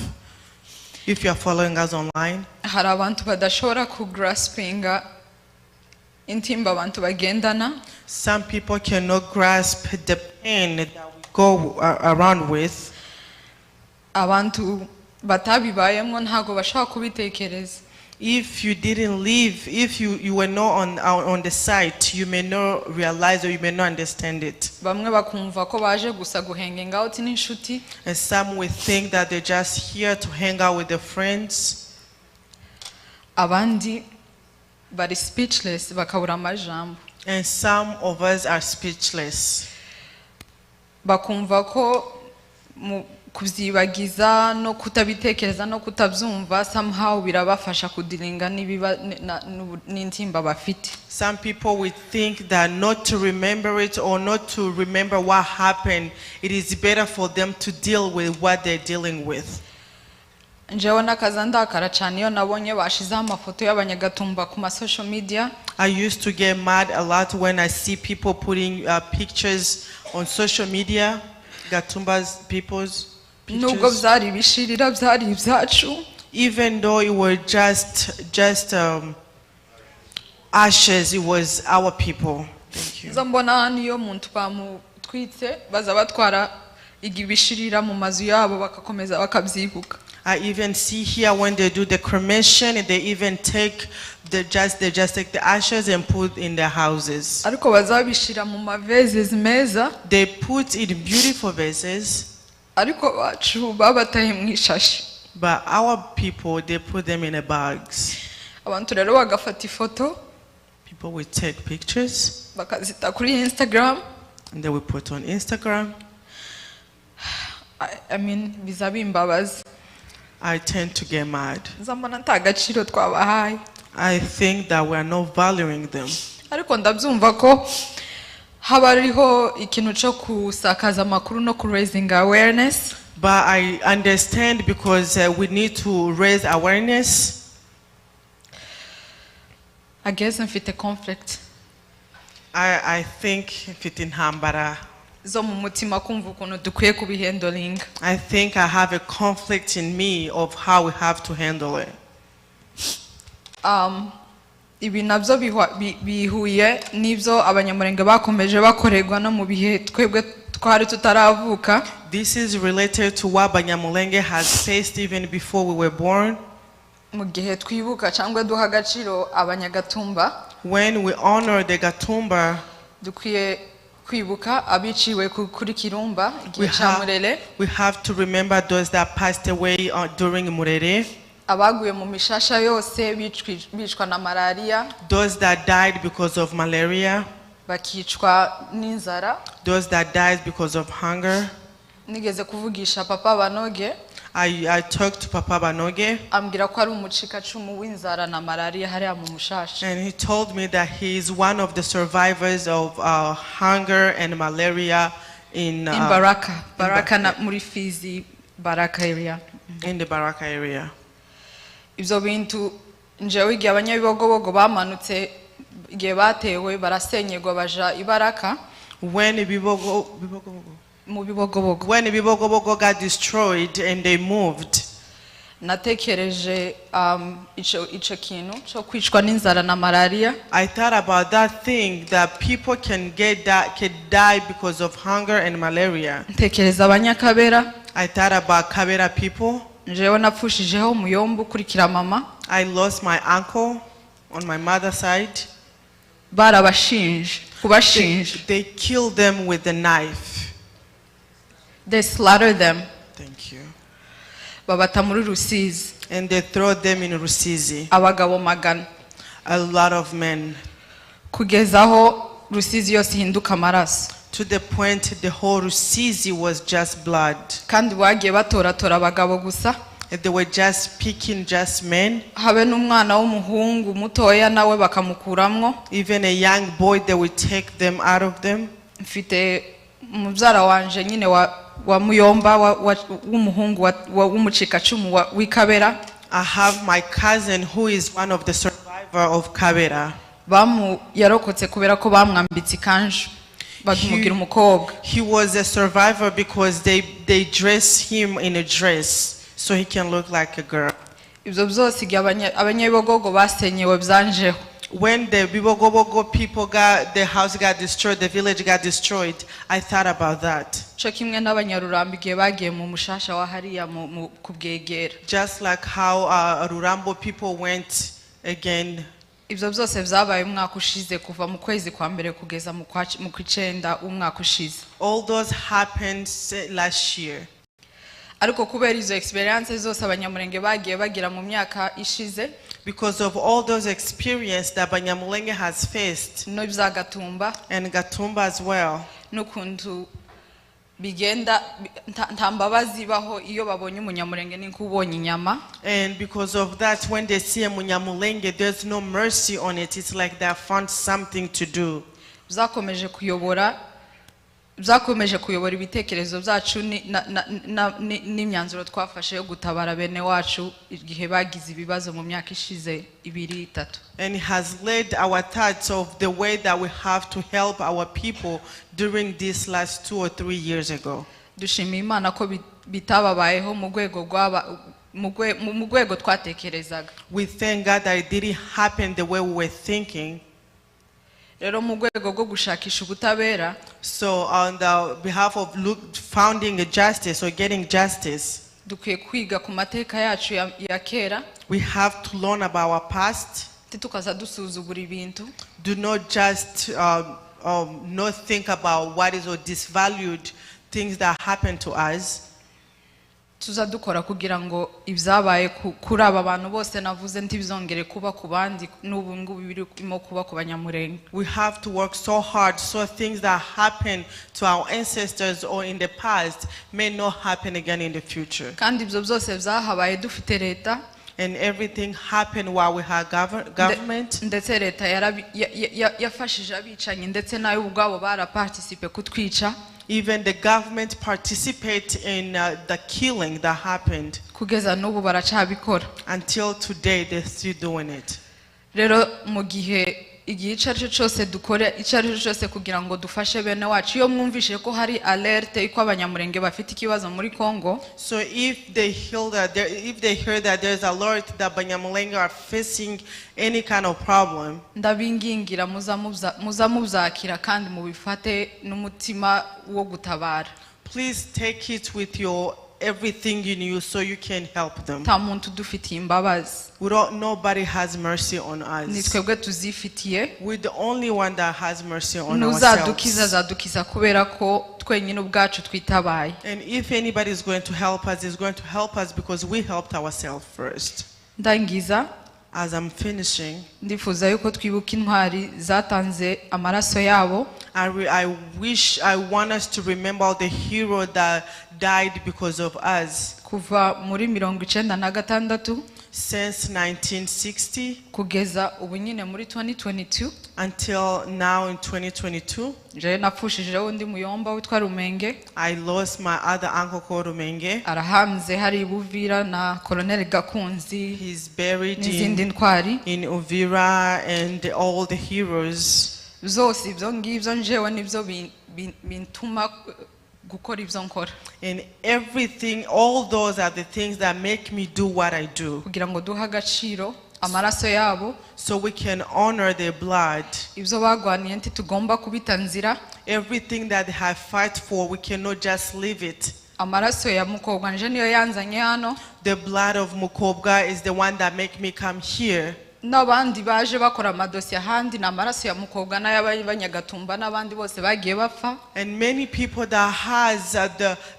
If you are following us online. Hari abantu badashobora kugraspinga intimba abantu bagendana. Some people cannot grasp the pain that we go around with. Abantu batabibayemo ntago bashaka kubitekereza. If you didn't live, if you were not on the site, you may not realize or you may not understand it. Bamwe bakumva ko baje gusa guhanging out n'inshuti. And some will think that they're just here to hang out with their friends. Abandi bari speechless bakabura amajambo. And some of us are speechless. Bakumva ko kuvyibagiza no kutabitekereza no kutabyumva somehow birabafasha kudilinga n'intimba bafite. Some people would think that not to remember it or not to remember what happened, it is better for them to deal with what they're dealing with. Njewe nakaza ndakara cyane iyo nabonye bashizeho amafoto y'abanyagatumba ku ma social media. I used to get mad a lot when I see people putting pictures on social media, Gatumba's people's Nubwo pictures. byari bishirira byari ibyacu. Even though it were just ashes, it was our people. Thank you. Zambona niyo muntu bamutwitse baza batwara igibishirira mu mazu yabo bakakomeza bakabyibuka. I even see here when they do the cremation, they even take they just take the ashes and put in their houses. Ariko bazabishira mu mavezes meza. They put it in beautiful vases. Ariko bacu babataye mu ishashi. But our people, they put them in the bags. Abantu rero bagafata ifoto. People will take pictures. Bakazita kuri Instagram. And they will put on Instagram. I mean, bizabi imbabazi. I tend to get mad. Zambona nta gaciro twabahaye. I think that we are not valuing them. Ariko ndabyumva ko haba hariho ikintu cyo kusakaza amakuru no raising awareness. But I understand because we need to raise awareness. I guess mfite conflict. I think mfite intambara. Zo mu mutima kumva ukuntu dukwiye kubihandling. I think I have a conflict in me of how we have to handle it. Ibi nabyo bihuye n'ibyo abanyamulenge bakomeje bakorerwa no mu bihe twebwe twari tutaravuka. This is related to what Abanyamulenge has faced even before we were born. Mu gihe twibuka cyangwa duha agaciro abanyagatumba. When we honor the Gatumba, dukwiye kwibuka abiciwe kuri Kirumba igihe cya Murere. We have to remember those that passed away during Murere. Abaguye mu mishasha yose bicwa na malaria. Those that died because of malaria. Bakicwa n'inzara. Those that died because of hunger. Nigeze kuvugisha Papa Banoge. I talked to Papa Banoge. Ambwira ko ari umucikacumu w'inzara na malaria hariya mu mushasha. And he told me that he is one of the survivors of hunger and malaria in Baraka. Baraka na muri Fizi, Baraka area. In the Baraka area. Ibyo bintu njewe igihe abanyabibogobogo bamanutse igihe batewe barasenyegwa baja ibaraka When mu bibogobogo. when Bibogobogo got destroyed and they moved, Natekereje ico kintu cyo kwicwa n'inzara na malaria. I thought about that thing that people can die because of hunger and malaria. Ntekereza abanyakabera. I thought about Kabera people. Jewe napfushijeho muyombo kurikira mama. I lost my uncle on my mother's side. Kubashinja. They killed them with a knife. They slaughtered them. Thank you. Babata muri Rusizi. And they throw them in Rusizi. Abagabo magana. A lot of men. Kugezaho Rusizi yose hinduka amaraso. To the point the whole Rusizi was just blood. Kandi bagiye batoratora abagabo gusa. And they were just picking just men. Habe n'umwana w'umuhungu mutoya nawe bakamukuramwo. Even a young boy, they would take them out of them. Mfite mubyara wanje nyine wa muyomba w'umuhungu w'umucikacumu w'ikabera. I have my cousin who is one of the survivor of Kabera. Yarokotse kubera ko bamwambitse ikanju bamugira umukobwa. He was a survivor because they dress him in a dress so he can look like a girl. Ibyo byose abanyabibogogo basenyewe byanjeho. When the Bibogobogo people the house got destroyed, the village got destroyed, I thought about that. Cyo kimwe n'abanyarurambi gihe bagiye mu mushasha wa hariya mu kubwegera. Just like how Rurambo people went again. Ibyo byose byabaye umwaka ushize kuva mu kwezi kwa mbere kugeza mu kwicenda umwaka ushize. All those happened last year. Ariko kubera izo experiences zose abanyamulenge bagiye bagira mu myaka ishize, because of all those experiences that Abanyamulenge has faced, no bya Gatumba and Gatumba as well, n'ukuntu bigenda nta mbabazi baho iyo babonye umunyamulenge n'ikubonye inyama. And because of that, when they see a Munyamulenge, there's no mercy on it. It's like they found something to do. Byakomeje kuyobora ibitekerezo byacu n'imyanzuro twafashe yo gutabara bene wacu igihe bagize ibibazo mu myaka ishize 2-3. And it has led our thoughts of the way that we have to help our people during these last 2 or 3 years ago. Dushimiye Imana ko bitababayeho mu rwego twatekerezaga. We thank God that it didn't happen the way we were thinking. Rero mu rwego rwo gushakisha ubutabera, so on the behalf of founding a justice or getting justice, dukwiye kwiga ku mateka yacu ya kera. We have to learn about our past. Tukaza dusuzugura ibintu. Do not just not think about what is or disvalued things that happen to us. Tuzadukora kugira ngo ibyabaye kuri aba bantu bose navuze ntibizongere kuba ku bandi n'ubu ngubu birimo kuba ku Banyamulenge. We have to work so hard so things that happen to our ancestors or in the past may not happen again in the future. Kandi ibyo byose byahabaye dufite leta. And everything happened while we had government. Ndetse leta yafashije abicanyi ndetse nayo ubwabo baraparticipe kutwica. Even the government participate in the killing that happened. Kugeza n'ubu baracabikora. Until today they're still doing it. Rero mu gihe icyo cyose dukore icyo cyose kugira ngo dufashe bene wacu iyo mwumvishe ko hari alerte iko Abanyamulenge bafite ikibazo muri Congo. So if they hear that there's alert that Abanyamulenge are facing any kind of problem, ndabingingira muzamubyakira kandi mubifate n'umutima wo gutabara. Please take it with your everything in you so you can help them. Nta muntu dufitiye imbabazi. Nobody has mercy on us. Ni twebwe tuzifitiye. We're the only one that has mercy on ourselves. Nuzadukiza kubera ko twenyine ubwacu twitabaye. And if anybody is going to help us, is going to help us because we helped ourselves first. Ndangiza. As I'm finishing, ndifuza yuko twibuka intwari zatanze amaraso yabo. I want us to remember the hero that died because of us. kuva muri 1996 Since 1960 kugeza ubu nyine muri 2022 until now in 2022, je napfushije undi muyomba witwa Rumenge I lost my other uncle called Umenge. arahamze hari Buvira na Colonel Gakunzi He's buried n'izindi ntwari in Uvira and all the heroes. zose ibyo ngibyo njewe nibyo bintuma gukora ibyo nkora And everything, all those are the things that make me do what I do. kugira ngo duhe agaciro amaraso yabo So we can honor their blood. ibyo bagwaniye ntitugomba kubita nzira Everything that they have fight for, we cannot just leave it. amaraso ya mukobwa nje niyo yanzanye hano The blood of Mukobwa is the one that make me come here. n'abandi baje bakora amadosiye ahandi na amaraso ya mukobwa n'abanyagatumba n'abandi bose bagiye bapfa And many people that has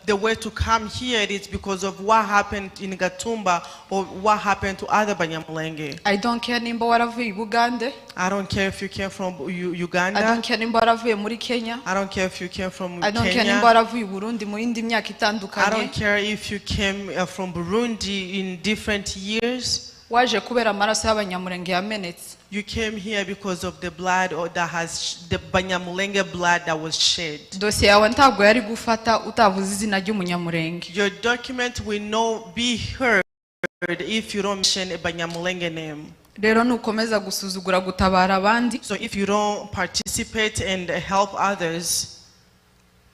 the way to come here, it's because of what happened in Gatumba or what happened to other Abanyamulenge. I don't care nimba waravuye i Bugande I don't care if you came from I Uganda. don't care nimba waravuye muri Kenya I don't care if you came from I don't care nimba Kenya. waravuye i Burundi mu yindi myaka I itandukanye don't care if you came from Burundi in different years. waje kubera amaraso y'Abanyamulenge yamenetse You came here because of the blood or that has the Abanyamulenge blood that was shed. dosiye yawe ntabwo yari gufata utavuze izina ry'umunyamurenge Your document will not be heard if you don't mention a Abanyamulenge name. rero nukomeza gusuzugura gutabara abandi So if you don't participate and help others,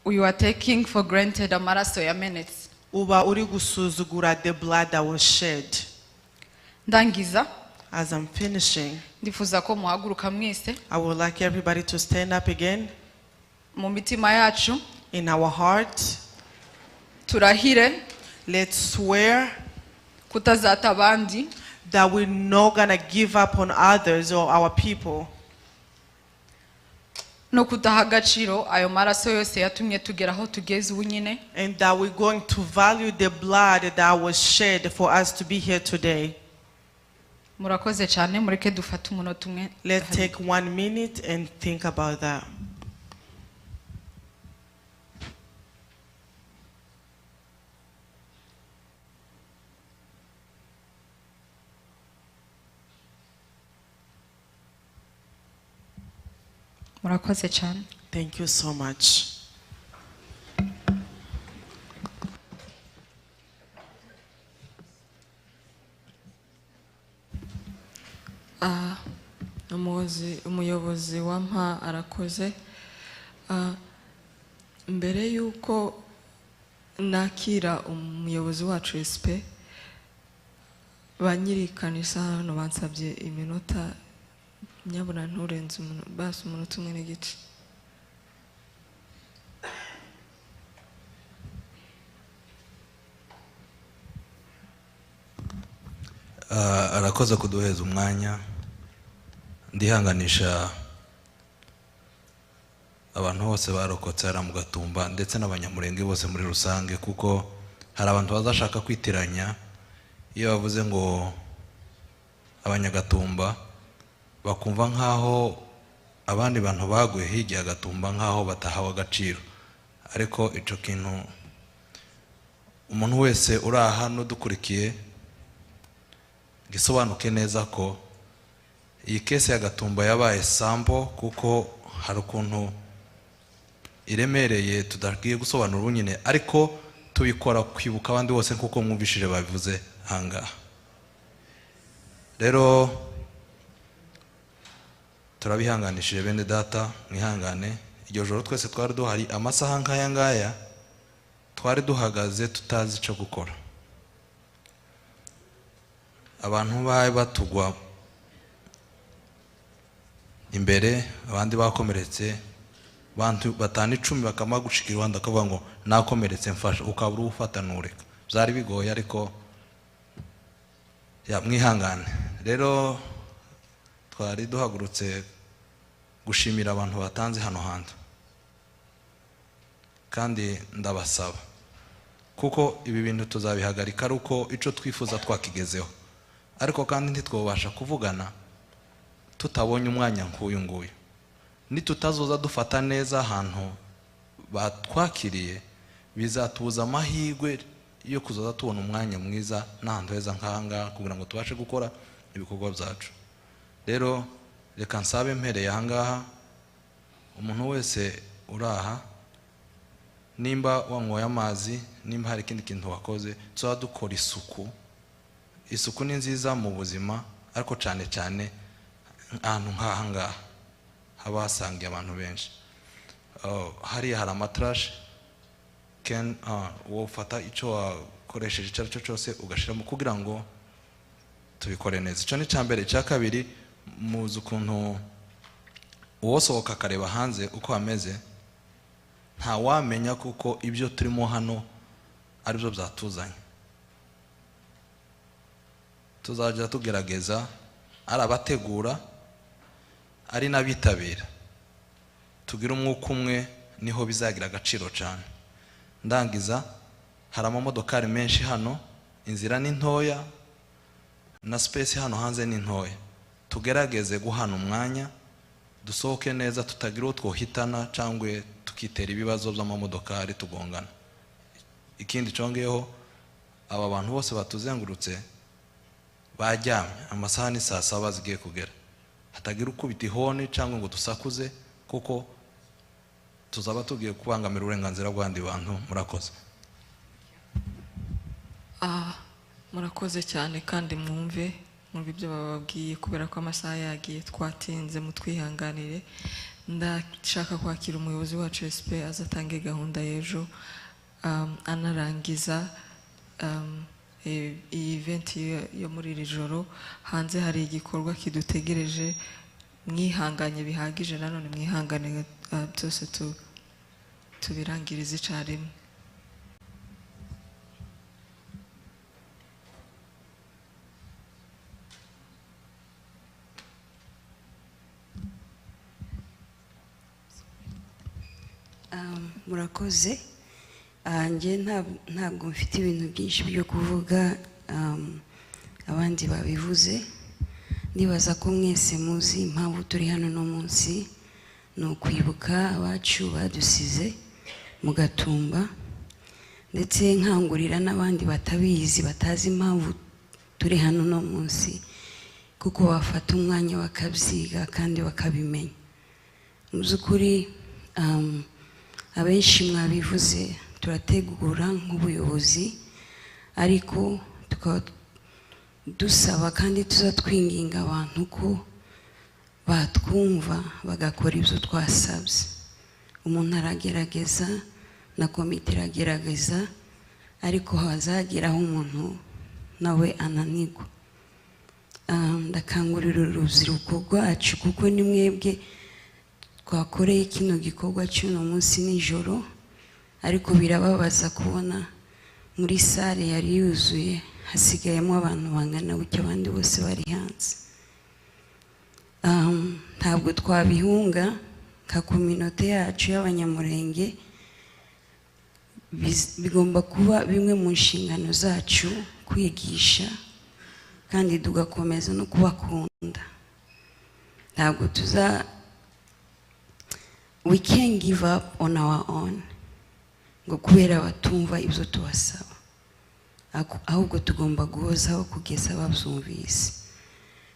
you are taking for granted amaraso yamenetse uba uri gusuzugura the blood that was shed. ndangiza As I'm finishing, ndifuza ko muhaguruka mwese I would like everybody to stand up again. mu mitima yacu In our heart, turahire let's swear kutazata abandi that we're not gonna give up on others or our people, no kudaha agaciro ayo maraso yose yatumye tugera aho tugeze ubu nyine and that we're going to value the blood that was shed for us to be here today. murakoze cyane mureke dufate umunota umwe Let's take 1 minute and think about that. murakoze cyane Thank you so much. umuyobozi wa mpa arakoze mbere yuko nakira umuyobozi wacu SP banyirikanisa hano bansabye iminota nyabuna nturenze basi umunota umwe n'igice arakoze kuduheza umwanya ndihanganisha abantu bose barokotse ara mu Gatumba ndetse n'abanyamurenge bose muri rusange kuko hari abantu bazashaka kwitiranya iyo bavuze ngo abanyagatumba bakumva nkaho abandi bantu baguye hirya Gatumba nkaho batahawe agaciro ariko ico kintu umuntu wese uri hano dukurikiye gisobanuke neza ko iyi kese ya Gatumba yabaye sample kuko hari ukuntu iremereye tudagiye gusobanura ubunyine ariko tubikora kwibuka abandi bose nkuko mwumvishije babivuze hanga rero turabihanganishije bene data mwihangane iryo joro twese twari duhari amasaha nkaya ngaya twari duhagaze tutazi ico gukora abantu baye batugwa imbere abandi bakomeretse bantu batani 10 bakama gushikira wanda akavuga ngo nakomeretse mfasha ukabura ufatanureka byari bigoye ariko ya mwihangane rero twari duhagurutse gushimira abantu batanze hano hantu kandi ndabasaba kuko ibi bintu tuzabihagarika ruko ico twifuza twakigezeho ariko kandi ntitwobasha kuvugana tutabonye umwanya nk'uyu nguyu nitutazoza dufata neza ahantu batwakiriye bizatubuza amahirwe yo kuzoza tubona umwanya mwiza n'ahantu heza nk'ahangaha kugira ngo tubashe gukora ibikorwa byacu. Rero reka nsabe mpereye ahangaha umuntu wese uraha, nimba wanyoye amazi, nimba hari ikindi kintu wakoze, tuza dukora isuku. Isuku ni nziza mu buzima, ariko cyane cyane ahantu nk'ahangaha haba hasangiye abantu benshi. Hariya hari amatrash, wofata icyo wakoresheje icyo ari cyo cyose ugashyiramo kugira ngo tubikore neza. Icyo ni cyambere. Icya kabiri, muzi ukuntu uwosohoka akareba hanze uko hameze, nta wamenya kuko ibyo turimo hano ari byo byatuzanye. Tuzajya tugerageza ari abategura ari n'abitabira, tugira umwuka umwe, niho bizagira agaciro cyane. Ndangiza, hari amamodokari menshi hano, inzira ni ntoya na space hano hanze ni ntoya. Tugerageze guhana umwanya, dusohoke neza, tutagira utwohitana cyangwa tukitera ibibazo by'amamodokari tugongana. Ikindi cyongeyeho, aba bantu bose batuzengurutse bajyamye, amasaha ni saa 7 zigiye kugera. Hatagira ukubita ihoni cyangwa ngo dusakuze, kuko tuzaba tugiye kubangamira uburenganzira bw'abandi bantu. Murakoze. Murakoze cyane, kandi mwumve ibyo bababwiye kubera ko amasaha yagiye, twatinze, mutwihanganire. Ndashaka kwakira umuyobozi wacu SP azatange gahunda y'ejo, anarangiza iyi event yo muri iri joro. Hanze hari igikorwa kidutegereje, mwihanganye bihagije, nanone mwihangane byose tubirangirize icyarimwe. Murakoze. Nje ntabwo mfite ibintu byinshi byo kuvuga, abandi babivuze. Nibaza ko mwese muzi impamvu turi hano no munsi, ni ukwibuka abacu badusize mu Gatumba, ndetse nkangurira n'abandi batabizi, batazi impamvu turi hano no munsi, kuko bafata umwanya bakabyiga kandi bakabimenya. Mu by'ukuri abenshi mwabivuze, turategura nk'ubuyobozi, ariko tukaba dusaba kandi tuzatwinginga abantu ko batwumva bagakora ibyo twasabye. Umuntu aragerageza na komite iragerageza, ariko hazageraho umuntu nawe ananirwa. Ndakangurira urubyiruko rwacu, kuko ni mwebwe twakoreye kino gikorwa cy'uno munsi nijoro, ariko birababaza kubona muri sale yari yuzuye hasigayemo abantu bangana gutya, abandi bose bari hanze. Ntabwo twabihunga nka kominote yacu y'Abanyamulenge. Bigomba kuba bimwe mu nshingano zacu kwigisha kandi tugakomeza no kubakunda. Ntabwo we can't give up on our own ngo kubera batumva ibyo tubasaba, ahubwo tugomba guhozaho kugeza babyumvise.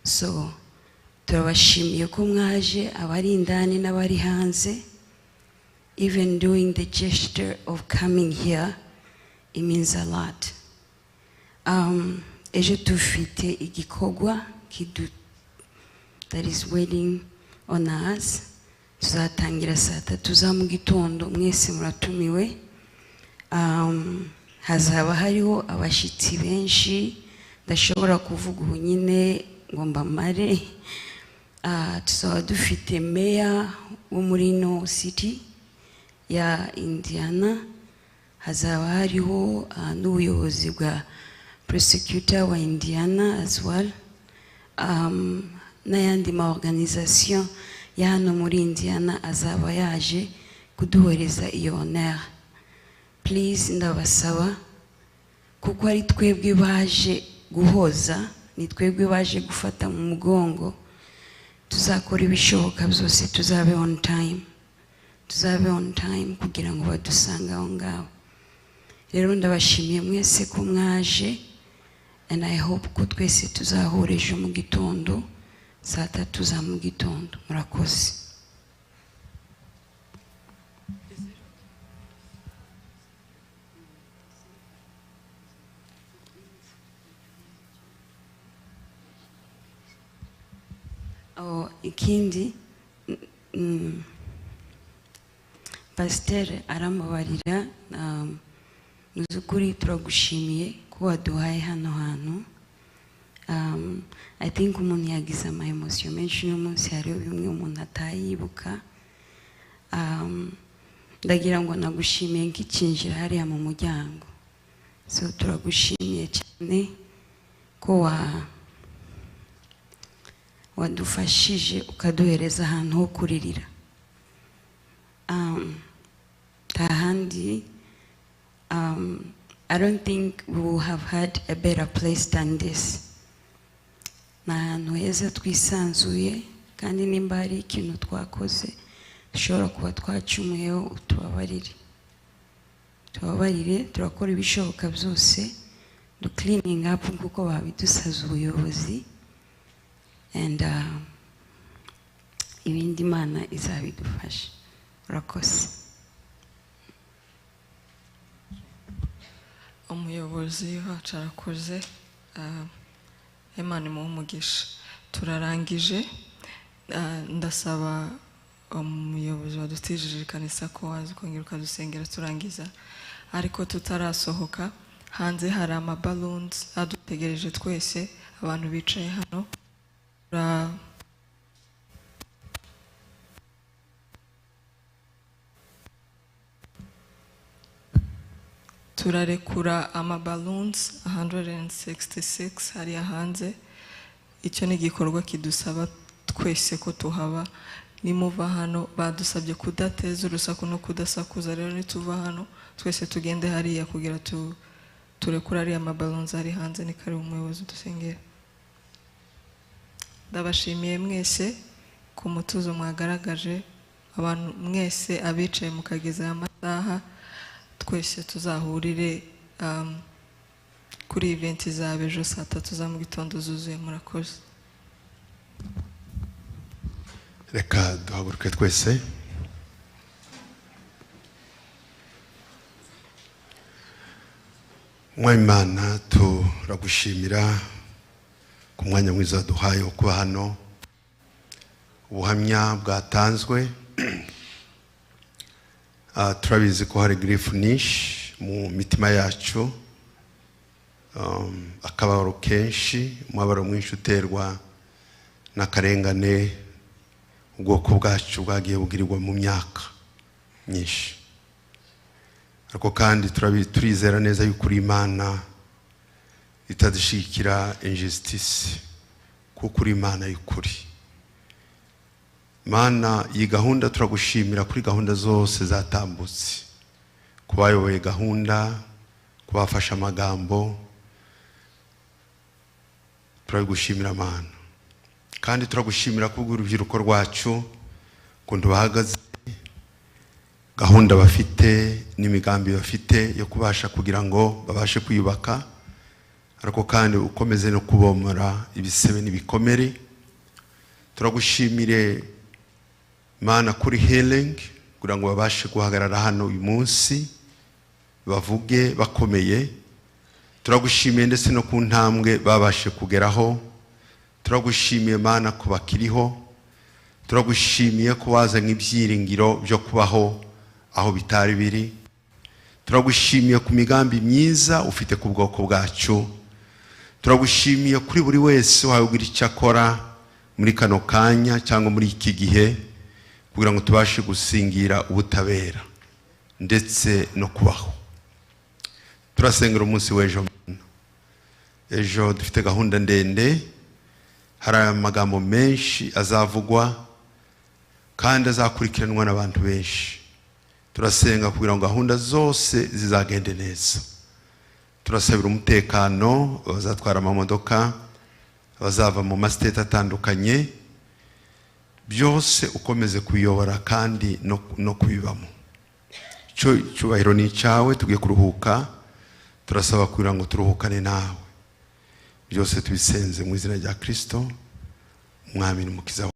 So turabashimiye ko mwaje, abari indani n'abari hanze. Even doing the gesture of coming here, it means a lot. Ejo dufite igikorwa that is waiting on us. Tuzatangira saa 3 za mu gitondo, mwese muratumiwe. Hazaba hariho abashitsi benshi, ndashobora kuvuga ubu nyine ngo mbamare. Tuzaba dufite meya wo muri no city ya Indiana. Hazaba hariho n'ubuyobozi bwa prosecutor wa Indiana as well, n'ayandi ma organisation ya hano muri Indiana azaba yaje kuduhoreza iyo honor. Please, ndabasaba, kuko ari twebwe baje guhoza, ni twebwe baje gufata mu mugongo, tuzakora ibishoboka byose tuzabe on time kugira ngo badusanga aho ngaho. Rero ndabashimiye mwese ko mwaje, and I hope ko twese tuzahura ejo mu gitondo saa 3 za mu gitondo. Murakoze. Ikindi Pasiteri aramubarira, muzukuri turagushimiye ko waduhaye hano hantu. I think umuntu yagize ama emotion menshi no munsi, hariho bimwe umuntu atayibuka. Ndagira ngo nagushimiye nkicinjira hariya mu muryango. So turagushimiye cyane ko wadufashije ukaduhereza ahantu ho kuririra. Tahandi, I don't think we will have had a better place than this. Na ahantu heza twisanzuye, kandi nimba hari ikintu twakoze dushobora kuba twacumuyeho, utubabarire. Turakora ibishoboka byose, du cleaning up kuko babidusaza ubuyobozi, and ibindi Imana izabidufasha. Urakoze. Umuyobozi wacu arakoze, Imana imuhe umugisha. Turarangije, ndasaba umuyobozi wadutijije ikanisa ko wazi kongera ukadusengera turangiza, ariko tutarasohoka hanze hari ama balloons adutegereje twese abantu bicaye hano. Turarekura ama balloons 166 hariya hanze. Icyo ni igikorwa kidusaba twese ko tuhaba. Nimuva hano badusabye kudateza urusaku no kudasakuza, rero nituva hano twese tugende hariya kugira turekura hariya ama balloons ari hanze. Ni kare umuyobozi dusengera. Ndabashimiye mwese ku mutuzo mwagaragaje, abantu mwese abicaye mukageza amasaha. Twese tuzahurire kuri event zabe ejo saa 3 za mu gitondo zuzuye. Murakoze. Reka duhaguruke twese. Mwimana turagushimira ku mwanya mwiza duhaye wo kuba hano. Ubuhamya bwatanzwe, turabizi ko hari grief nyinshi mu mitima yacu, akababaro kenshi, umubabaro mwinshi uterwa n'akarengane ubwoko bwacu bwagiye bugirirwa mu myaka myinshi. Ariko kandi turizera neza yuko uri Imana itadishikira injustice, kuko uri Imana y'ukuri. Mana, iyi gahunda turagushimira kuri gahunda zose zatambutse, kubayoboye gahunda, kubafasha amagambo, turagushimira Mana. Kandi turagushimira kubwo urubyiruko rwacu kuntu bahagaze, gahunda bafite n'imigambi bafite yo kubasha kugira ngo babashe kwiyubaka, ariko kandi ukomeze no kubomora ibisebe n'ibikomere. Turagushimire Mana kuri healing, kugira ngo babashe guhagarara hano uyu munsi bavuge bakomeye. Turagushimiye ndetse no ku ntambwe babashe kugeraho. Turagushimiye Mana ko bakiriho. Turagushimiye ko wazanye ibyiringiro byo kubaho aho bitari biri. Turagushimiye ku migambi myiza ufite ku bwoko bwacu. Turagushimiye kuri buri wese wagira icyo akora muri kano kanya cyangwa muri iki gihe, kugira ngo tubashe gusingira ubutabera ndetse no kubaho. Turasengera umunsi w'ejo. Ejo dufite gahunda ndende, hari amagambo menshi azavugwa kandi azakurikiranwa n'abantu benshi. Turasenga kugira ngo gahunda zose zizagende neza. Turasabira umutekano, bazatwara amamodoka, bazava mu mastate atandukanye, byose ukomeze kuyobora kandi no kubibamo. Cyubahiro ni cyawe, tugiye kuruhuka, turasaba kugira ngo turuhukane nawe. Byose tubisenze mu izina rya Kristo, umwami n'umukiza.